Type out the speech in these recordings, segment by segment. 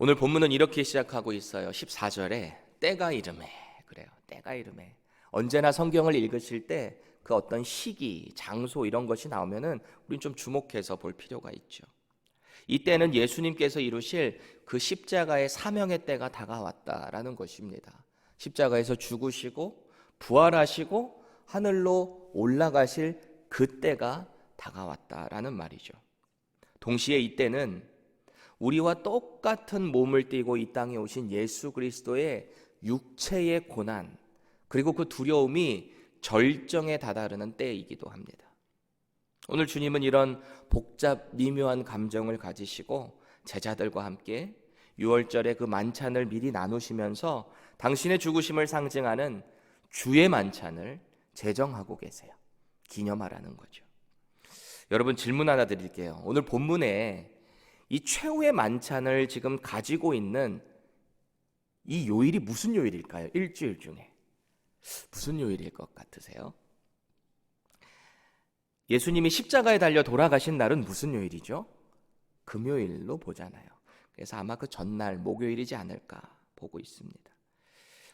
오늘 본문은 이렇게 시작하고 있어요. 14절에 때가 이르매. 그래요. 때가 이르매. 언제나 성경을 읽으실 때 그 어떤 시기, 장소 이런 것이 나오면은 우린 좀 주목해서 볼 필요가 있죠. 이때는 예수님께서 이루실 그 십자가의 사명의 때가 다가왔다라는 것입니다. 십자가에서 죽으시고 부활하시고 하늘로 올라가실 그 때가 다가왔다라는 말이죠. 동시에 이때는 우리와 똑같은 몸을 띠고 이 땅에 오신 예수 그리스도의 육체의 고난, 그리고 그 두려움이 절정에 다다르는 때이기도 합니다. 오늘 주님은 이런 복잡 미묘한 감정을 가지시고 제자들과 함께 유월절의 그 만찬을 미리 나누시면서 당신의 죽으심을 상징하는 주의 만찬을 제정하고 계세요. 기념하라는 거죠. 여러분, 질문 하나 드릴게요. 오늘 본문에 이 최후의 만찬을 지금 가지고 있는 이 요일이 무슨 요일일까요? 일주일 중에 무슨 요일일 것 같으세요? 예수님이 십자가에 달려 돌아가신 날은 무슨 요일이죠? 금요일로 보잖아요. 그래서 아마 그 전날 목요일이지 않을까 보고 있습니다.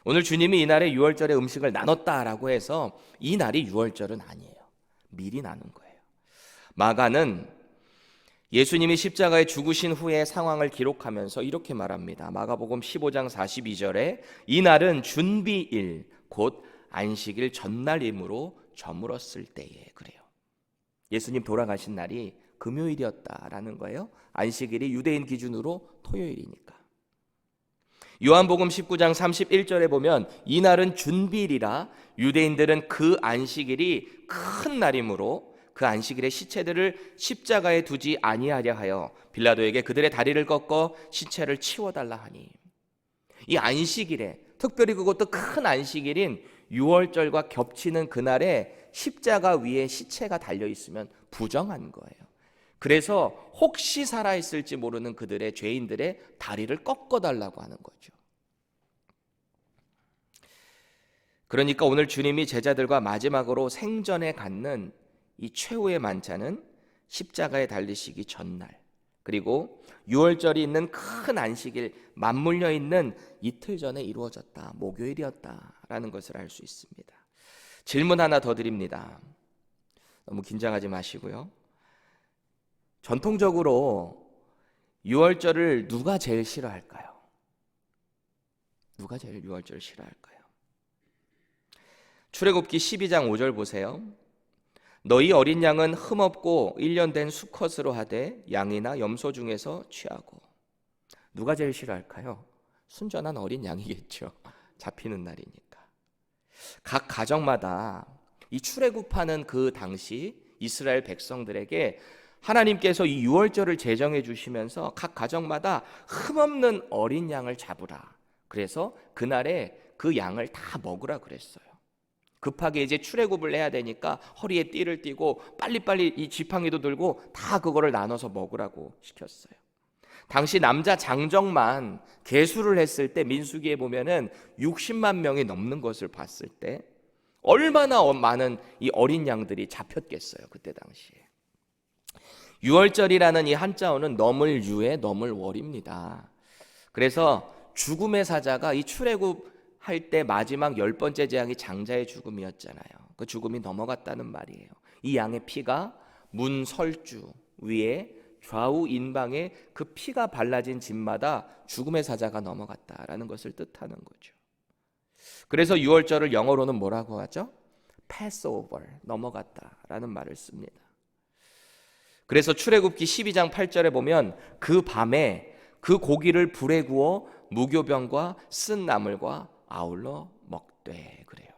오늘 주님이 이날에 유월절의 음식을 나눴다라고 해서 이 날이 유월절은 아니에요. 미리 나눈 거예요. 마가는 예수님이 십자가에 죽으신 후의 상황을 기록하면서 이렇게 말합니다. 마가복음 15장 42절에 이 날은 준비일 곧 안식일 전날이므로 저물었을 때에. 그래요. 예수님 돌아가신 날이 금요일이었다라는 거예요. 안식일이 유대인 기준으로 토요일이니까. 요한복음 19장 31절에 보면 이 날은 준비일이라 유대인들은 그 안식일이 큰 날이므로 그 안식일의 시체들을 십자가에 두지 아니하려 하여 빌라도에게 그들의 다리를 꺾어 시체를 치워달라 하니, 이 안식일에, 특별히 그것도 큰 안식일인 유월절과 겹치는 그날에 십자가 위에 시체가 달려있으면 부정한 거예요. 그래서 혹시 살아있을지 모르는 그들의 죄인들의 다리를 꺾어달라고 하는 거죠. 그러니까 오늘 주님이 제자들과 마지막으로 생전에 갖는 이 최후의 만찬은 십자가에 달리시기 전날, 그리고 유월절이 있는 큰 안식일 맞물려 있는 이틀 전에 이루어졌다, 목요일이었다라는 것을 알 수 있습니다. 질문 하나 더 드립니다. 너무 긴장하지 마시고요. 전통적으로 유월절을 누가 제일 싫어할까요? 누가 제일 유월절을 싫어할까요? 출애굽기 12장 5절 보세요. 너희 어린 양은 흠없고 1년 된 수컷으로 하되 양이나 염소 중에서 취하고. 누가 제일 싫어할까요? 순전한 어린 양이겠죠. 잡히는 날이니까. 각 가정마다 이 출애굽하는 그 당시 이스라엘 백성들에게 하나님께서 이 유월절을 제정해 주시면서 각 가정마다 흠없는 어린 양을 잡으라. 그래서 그날에 그 양을 다 먹으라 그랬어요. 급하게 이제 출애굽을 해야 되니까 허리에 띠를 띠고 빨리빨리 이 지팡이도 들고 다 그거를 나눠서 먹으라고 시켰어요. 당시 남자 장정만 계수를 했을 때 민수기에 보면은 60만 명이 넘는 것을 봤을 때 얼마나 많은 이 어린 양들이 잡혔겠어요, 그때 당시에. 유월절이라는 이 한자어는 넘을 유에 넘을 월입니다. 그래서 죽음의 사자가 이 출애굽 할 때 마지막 10번째 재앙이 장자의 죽음이었잖아요. 그 죽음이 넘어갔다는 말이에요. 이 양의 피가 문 설주 위에 좌우 인방에 그 피가 발라진 집마다 죽음의 사자가 넘어갔다라는 것을 뜻하는 거죠. 그래서 유월절을 영어로는 뭐라고 하죠? Passover, 넘어갔다라는 말을 씁니다. 그래서 출애굽기 12장 8절에 보면 그 밤에 그 고기를 불에 구워 무교병과 쓴 나물과 아울러 먹되. 그래요.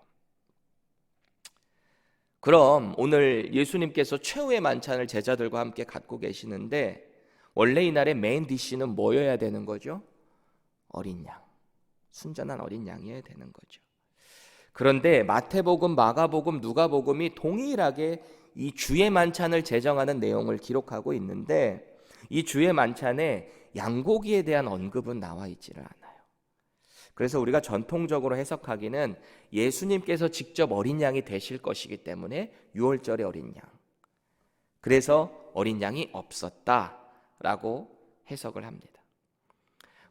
그럼 오늘 예수님께서 최후의 만찬을 제자들과 함께 갖고 계시는데 원래 이날의 메인 디시는 뭐여야 되는 거죠? 어린 양, 순전한 어린 양이어야 되는 거죠. 그런데 마태복음, 마가복음, 누가복음이 동일하게 이 주의 만찬을 제정하는 내용을 기록하고 있는데 이 주의 만찬에 양고기에 대한 언급은 나와 있지를 않아요. 그래서 우리가 전통적으로 해석하기는 예수님께서 직접 어린 양이 되실 것이기 때문에 유월절의 어린 양, 그래서 어린 양이 없었다라고 해석을 합니다.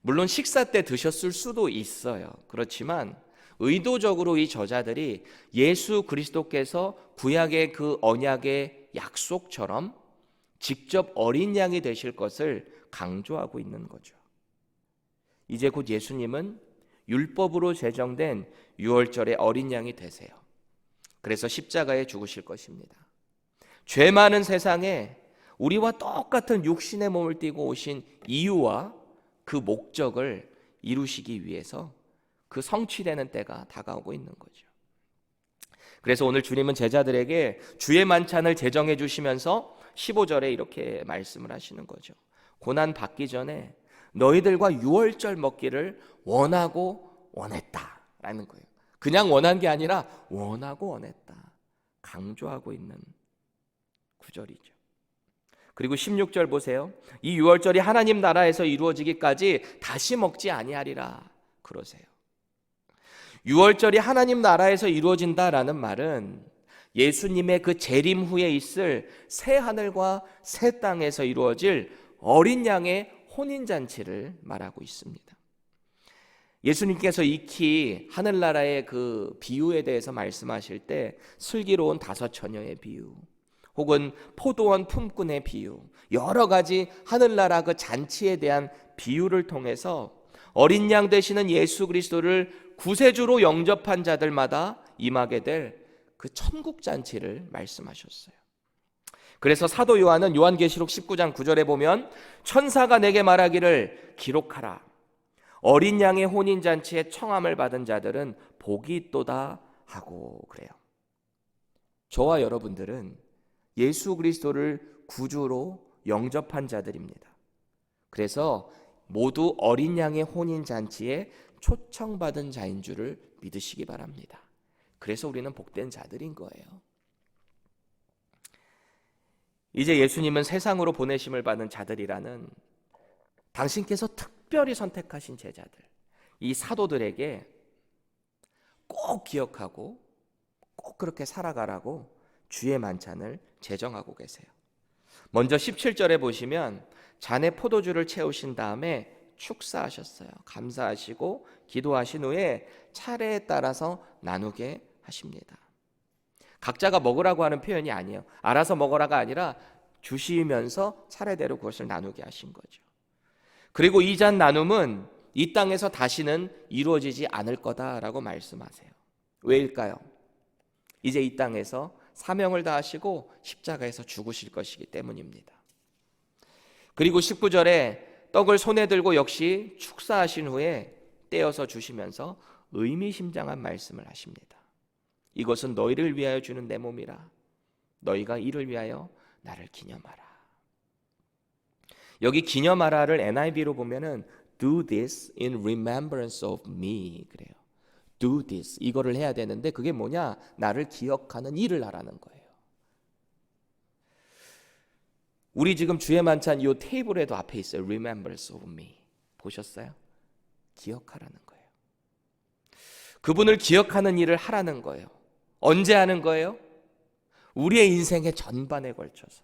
물론 식사 때 드셨을 수도 있어요. 그렇지만 의도적으로 이 저자들이 예수 그리스도께서 구약의 그 언약의 약속처럼 직접 어린 양이 되실 것을 강조하고 있는 거죠. 이제 곧 예수님은 율법으로 제정된 유월절의 어린 양이 되세요. 그래서 십자가에 죽으실 것입니다. 죄 많은 세상에 우리와 똑같은 육신의 몸을 띠고 오신 이유와 그 목적을 이루시기 위해서 그 성취되는 때가 다가오고 있는 거죠. 그래서 오늘 주님은 제자들에게 주의 만찬을 제정해 주시면서 15절에 이렇게 말씀을 하시는 거죠. 고난 받기 전에 너희들과 유월절 먹기를 원하고 원했다라는 거예요. 그냥 원한 게 아니라 원하고 원했다. 강조하고 있는 구절이죠. 그리고 16절 보세요. 이 유월절이 하나님 나라에서 이루어지기까지 다시 먹지 아니하리라 그러세요. 유월절이 하나님 나라에서 이루어진다라는 말은 예수님의 그 재림 후에 있을 새 하늘과 새 땅에서 이루어질 어린 양의 혼인잔치를 말하고 있습니다. 예수님께서 익히 하늘나라의 그 비유에 대해서 말씀하실 때 슬기로운 5처녀의 비유, 혹은 포도원 품꾼의 비유, 여러 가지 하늘나라 그 잔치에 대한 비유를 통해서 어린 양 되시는 예수 그리스도를 구세주로 영접한 자들마다 임하게 될 그 천국 잔치를 말씀하셨어요. 그래서 사도 요한은 요한계시록 19장 9절에 보면 천사가 내게 말하기를 기록하라. 어린 양의 혼인 잔치에 청함을 받은 자들은 복이 있도다 하고 그래요. 저와 여러분들은 예수 그리스도를 구주로 영접한 자들입니다. 그래서 모두 어린 양의 혼인 잔치에 초청받은 자인 줄을 믿으시기 바랍니다. 그래서 우리는 복된 자들인 거예요. 이제 예수님은 세상으로 보내심을 받은 자들이라는 당신께서 특별히 선택하신 제자들, 이 사도들에게 꼭 기억하고 꼭 그렇게 살아가라고 주의 만찬을 제정하고 계세요. 먼저 17절에 보시면 잔에 포도주를 채우신 다음에 축사하셨어요. 감사하시고 기도하신 후에 차례에 따라서 나누게 하십니다. 각자가 먹으라고 하는 표현이 아니에요. 알아서 먹으라가 아니라 주시면서 차례대로 그것을 나누게 하신 거죠. 그리고 이 잔 나눔은 이 땅에서 다시는 이루어지지 않을 거다라고 말씀하세요. 왜일까요? 이제 이 땅에서 사명을 다하시고 십자가에서 죽으실 것이기 때문입니다. 그리고 19절에 떡을 손에 들고 역시 축사하신 후에 떼어서 주시면서 의미심장한 말씀을 하십니다. 이것은 너희를 위하여 주는 내 몸이라. 너희가 이를 위하여 나를 기념하라. 여기 기념하라를 NIV로 보면은 do this in remembrance of me 그래요. do this 이거를 해야 되는데 그게 뭐냐? 나를 기억하는 일을 하라는 거예요. 우리 지금 주의 만찬 이 테이블에도 앞에 있어요. remembrance of me 보셨어요? 기억하라는 거예요. 그분을 기억하는 일을 하라는 거예요. 언제 하는 거예요? 우리의 인생의 전반에 걸쳐서,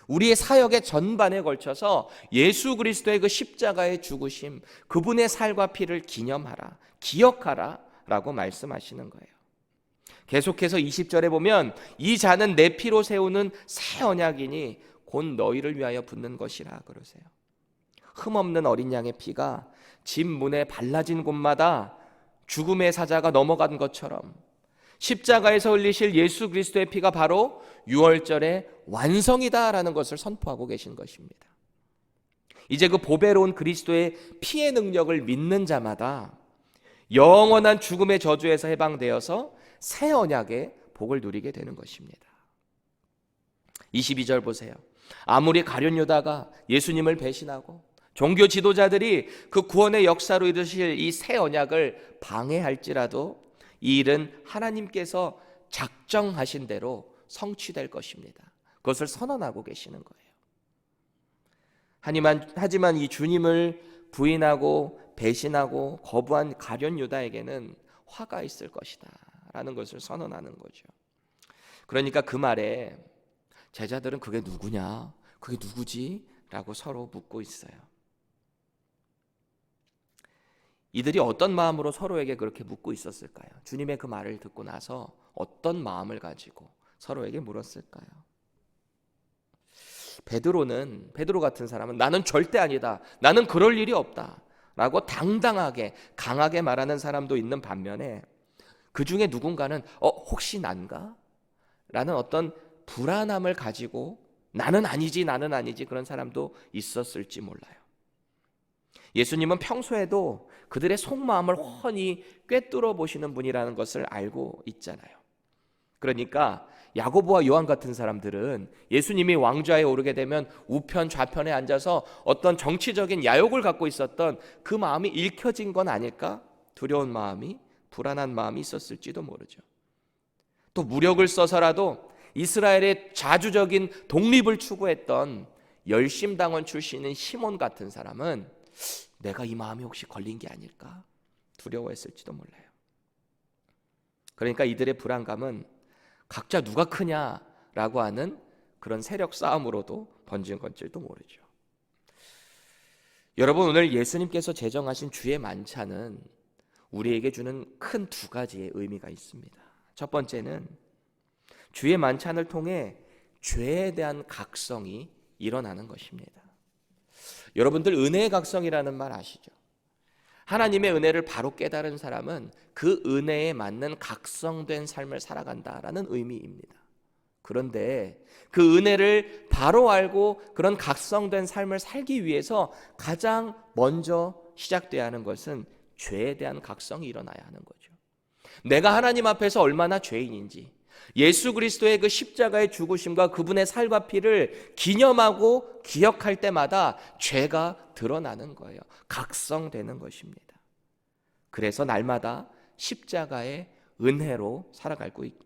우리의 사역의 전반에 걸쳐서 예수 그리스도의 그 십자가의 죽으심, 그분의 살과 피를 기념하라, 기억하라 라고 말씀하시는 거예요. 계속해서 20절에 보면 이 잔은 내 피로 세우는 새 언약이니 곧 너희를 위하여 붓는 것이라 그러세요. 흠없는 어린 양의 피가 집 문에 발라진 곳마다 죽음의 사자가 넘어간 것처럼 십자가에서 흘리실 예수 그리스도의 피가 바로 유월절의 완성이다라는 것을 선포하고 계신 것입니다. 이제 그 보배로운 그리스도의 피의 능력을 믿는 자마다 영원한 죽음의 저주에서 해방되어서 새 언약의 복을 누리게 되는 것입니다. 22절 보세요. 아무리 가룟 유다가 예수님을 배신하고 종교 지도자들이 그 구원의 역사로 이루실 이 새 언약을 방해할지라도 이 일은 하나님께서 작정하신 대로 성취될 것입니다. 그것을 선언하고 계시는 거예요. 하지만 이 주님을 부인하고 배신하고 거부한 가룟 유다에게는 화가 있을 것이다 라는 것을 선언하는 거죠. 그러니까 그 말에 제자들은 그게 누구냐? 그게 누구지? 라고 서로 묻고 있어요. 이들이 어떤 마음으로 서로에게 그렇게 묻고 있었을까요? 주님의 그 말을 듣고 나서 어떤 마음을 가지고 서로에게 물었을까요? 베드로 같은 사람은 나는 절대 아니다. 나는 그럴 일이 없다. 라고 당당하게 강하게 말하는 사람도 있는 반면에 그 중에 누군가는 혹시 난가? 라는 어떤 불안함을 가지고 나는 아니지 그런 사람도 있었을지 몰라요. 예수님은 평소에도 그들의 속마음을 훤히 꿰뚫어 보시는 분이라는 것을 알고 있잖아요. 그러니까 야고보와 요한 같은 사람들은 예수님이 왕좌에 오르게 되면 우편 좌편에 앉아서 어떤 정치적인 야욕을 갖고 있었던 그 마음이 읽혀진 건 아닐까? 두려운 마음이, 불안한 마음이 있었을지도 모르죠. 또 무력을 써서라도 이스라엘의 자주적인 독립을 추구했던 열심당원 출신인 시몬 같은 사람은 내가 이 마음이 혹시 걸린 게 아닐까? 두려워했을지도 몰라요. 그러니까 이들의 불안감은 각자 누가 크냐라고 하는 그런 세력 싸움으로도 번진 건지도 모르죠. 여러분, 오늘 예수님께서 제정하신 주의 만찬은 우리에게 주는 큰 두 가지의 의미가 있습니다. 첫 번째는 주의 만찬을 통해 죄에 대한 각성이 일어나는 것입니다. 여러분들 은혜의 각성이라는 말 아시죠? 하나님의 은혜를 바로 깨달은 사람은 그 은혜에 맞는 각성된 삶을 살아간다라는 의미입니다. 그런데 그 은혜를 바로 알고 그런 각성된 삶을 살기 위해서 가장 먼저 시작돼야 하는 것은 죄에 대한 각성이 일어나야 하는 거죠. 내가 하나님 앞에서 얼마나 죄인인지, 예수 그리스도의 그 십자가의 죽으심과 그분의 살과 피를 기념하고 기억할 때마다 죄가 드러나는 거예요. 각성되는 것입니다. 그래서 날마다 십자가의 은혜로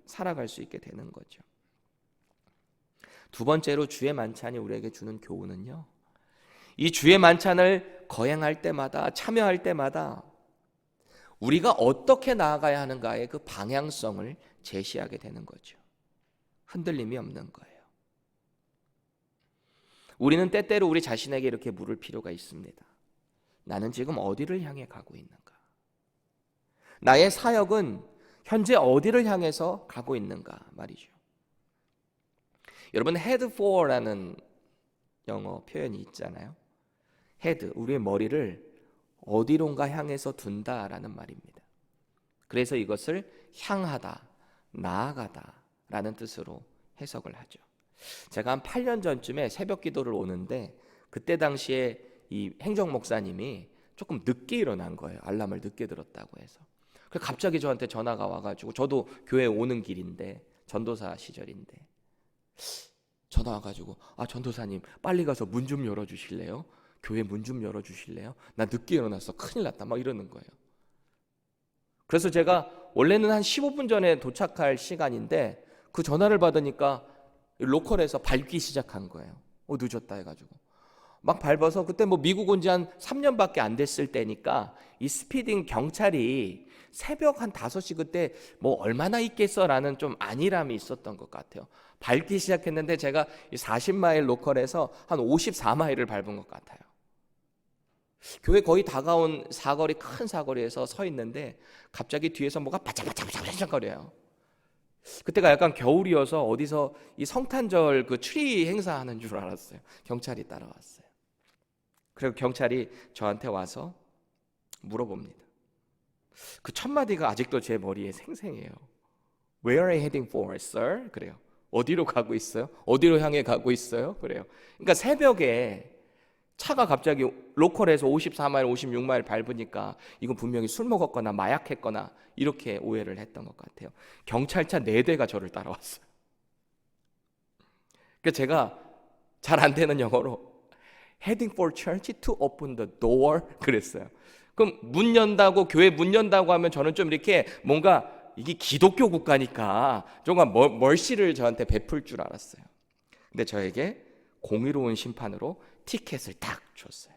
살아갈 수 있게 되는 거죠. 두 번째로 주의 만찬이 우리에게 주는 교훈은요, 이 주의 만찬을 거행할 때마다, 참여할 때마다 우리가 어떻게 나아가야 하는가의 그 방향성을 제시하게 되는 거죠. 흔들림이 없는 거예요. 우리는 때때로 우리 자신에게 이렇게 물을 필요가 있습니다. 나는 지금 어디를 향해 가고 있는가? 나의 사역은 현재 어디를 향해서 가고 있는가 말이죠. 여러분, head for라는 영어 표현이 있잖아요. head, 우리의 머리를 어디론가 향해서 둔다라는 말입니다. 그래서 이것을 향하다, 나아가다라는 뜻으로 해석을 하죠. 제가 한 8년 전쯤에 새벽 기도를 오는데 그때 당시에 이 행정 목사님이 조금 늦게 일어난 거예요. 알람을 늦게 들었다고 해서. 그래서 갑자기 저한테 전화가 와가지고, 저도 교회 오는 길인데, 전도사 시절인데 전화 와가지고, 전도사님 빨리 가서 문 좀 열어주실래요? 교회 문 좀 열어주실래요? 나 늦게 일어났어, 큰일 났다, 막 이러는 거예요. 그래서 제가 원래는 한 15분 전에 도착할 시간인데 그 전화를 받으니까 로컬에서 밟기 시작한 거예요. 늦었다 해가지고 막 밟아서, 그때 뭐 미국 온 지 한 3년밖에 안 됐을 때니까 이 스피딩 경찰이 새벽 한 5시 그때 뭐 얼마나 있겠어라는 좀 안일함이 있었던 것 같아요. 밟기 시작했는데 제가 40마일 로컬에서 한 54마일을 밟은 것 같아요. 교회 거의 다가온 사거리, 큰 사거리에서 서 있는데 갑자기 뒤에서 뭐가 바짝바짝거려요. 그때가 약간 겨울이어서 어디서 이 성탄절 그 트리 행사하는 줄 알았어요. 경찰이 따라왔어요. 그리고 경찰이 저한테 와서 물어봅니다. 그 첫 마디가 아직도 제 머리에 생생해요. Where are you heading for, sir? 그래요. 어디로 가고 있어요? 어디로 향해 가고 있어요? 그래요. 그러니까 새벽에 차가 갑자기 로컬에서 54마일, 56마일 밟으니까 이건 분명히 술 먹었거나 마약했거나 이렇게 오해를 했던 것 같아요. 경찰차 4대가 저를 따라왔어요. 그러니까 제가 잘 안 되는 영어로 Heading for church to open the door 그랬어요. 그럼 문 연다고, 교회 문 연다고 하면 저는 좀 이렇게 뭔가 이게 기독교 국가니까 조금 멀씨를 저한테 베풀 줄 알았어요. 근데 저에게 공의로운 심판으로 티켓을 딱 줬어요.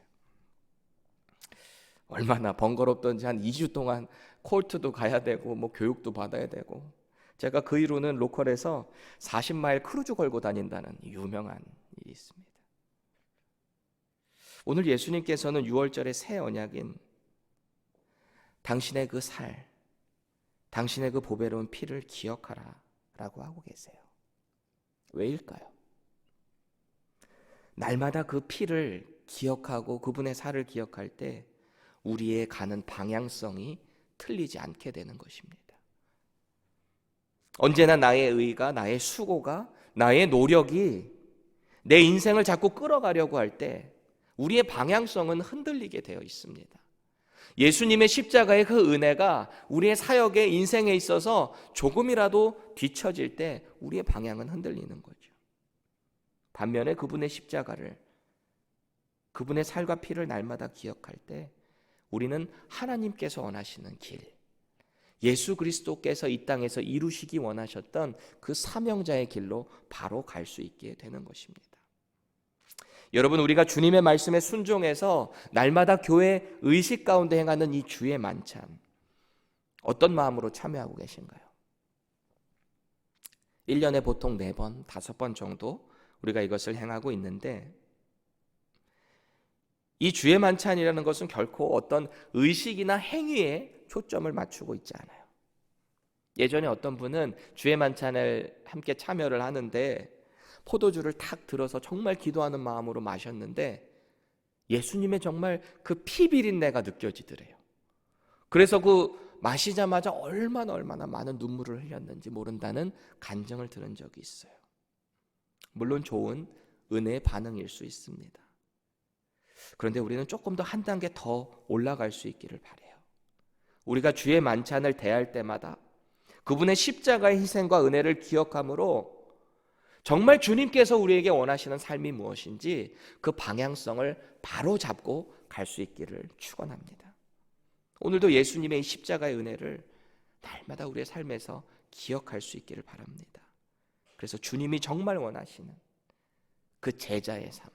얼마나 번거롭던지 한 2주 동안 콜트도 가야 되고 뭐 교육도 받아야 되고, 제가 그 이후로는 로컬에서 40마일 크루즈 걸고 다닌다는 유명한 일이 있습니다. 오늘 예수님께서는 6월절의 새 언약인 당신의 그 살, 당신의 그 보배로운 피를 기억하라 라고 하고 계세요. 왜일까요? 날마다 그 피를 기억하고 그분의 살을 기억할 때 우리의 가는 방향성이 틀리지 않게 되는 것입니다. 언제나 나의 의가, 나의 수고가, 나의 노력이 내 인생을 자꾸 끌어가려고 할 때 우리의 방향성은 흔들리게 되어 있습니다. 예수님의 십자가의 그 은혜가 우리의 사역의 인생에 있어서 조금이라도 뒤처질 때 우리의 방향은 흔들리는 거죠. 반면에 그분의 십자가를, 그분의 살과 피를 날마다 기억할 때 우리는 하나님께서 원하시는 길, 예수 그리스도께서 이 땅에서 이루시기 원하셨던 그 사명자의 길로 바로 갈 수 있게 되는 것입니다. 여러분, 우리가 주님의 말씀에 순종해서 날마다 교회 의식 가운데 행하는 이 주의 만찬, 어떤 마음으로 참여하고 계신가요? 1년에 보통 4번, 5번 정도 우리가 이것을 행하고 있는데, 이 주의 만찬이라는 것은 결코 어떤 의식이나 행위에 초점을 맞추고 있지 않아요. 예전에 어떤 분은 주의 만찬을 함께 참여를 하는데 포도주를 탁 들어서 정말 기도하는 마음으로 마셨는데 예수님의 정말 그 피 비린내가 느껴지더래요. 그래서 그 마시자마자 얼마나 많은 눈물을 흘렸는지 모른다는 간증을 들은 적이 있어요. 물론 좋은 은혜의 반응일 수 있습니다. 그런데 우리는 조금 더 한 단계 더 올라갈 수 있기를 바라요. 우리가 주의 만찬을 대할 때마다 그분의 십자가의 희생과 은혜를 기억함으로 정말 주님께서 우리에게 원하시는 삶이 무엇인지 그 방향성을 바로 잡고 갈 수 있기를 축원합니다. 오늘도 예수님의 이 십자가의 은혜를 날마다 우리의 삶에서 기억할 수 있기를 바랍니다. 그래서 주님이 정말 원하시는 그 제자의 삶,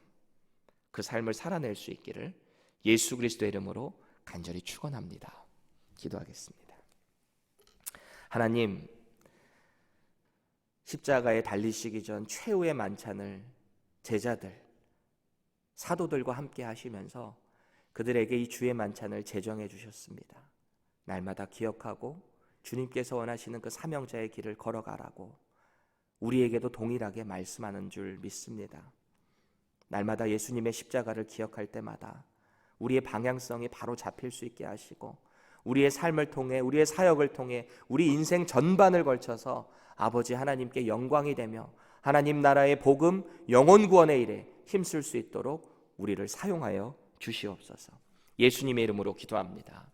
그 삶을 살아낼 수 있기를 예수 그리스도의 이름으로 간절히 축원합니다. 기도하겠습니다. 하나님, 십자가에 달리시기 전 최후의 만찬을 제자들, 사도들과 함께 하시면서 그들에게 이 주의 만찬을 제정해 주셨습니다. 날마다 기억하고 주님께서 원하시는 그 사명자의 길을 걸어가라고 우리에게도 동일하게 말씀하는 줄 믿습니다. 날마다 예수님의 십자가를 기억할 때마다 우리의 방향성이 바로 잡힐 수 있게 하시고 우리의 삶을 통해, 우리의 사역을 통해 우리 인생 전반을 걸쳐서 아버지 하나님께 영광이 되며 하나님 나라의 복음, 영혼 구원의 일에 힘쓸 수 있도록 우리를 사용하여 주시옵소서. 예수님의 이름으로 기도합니다.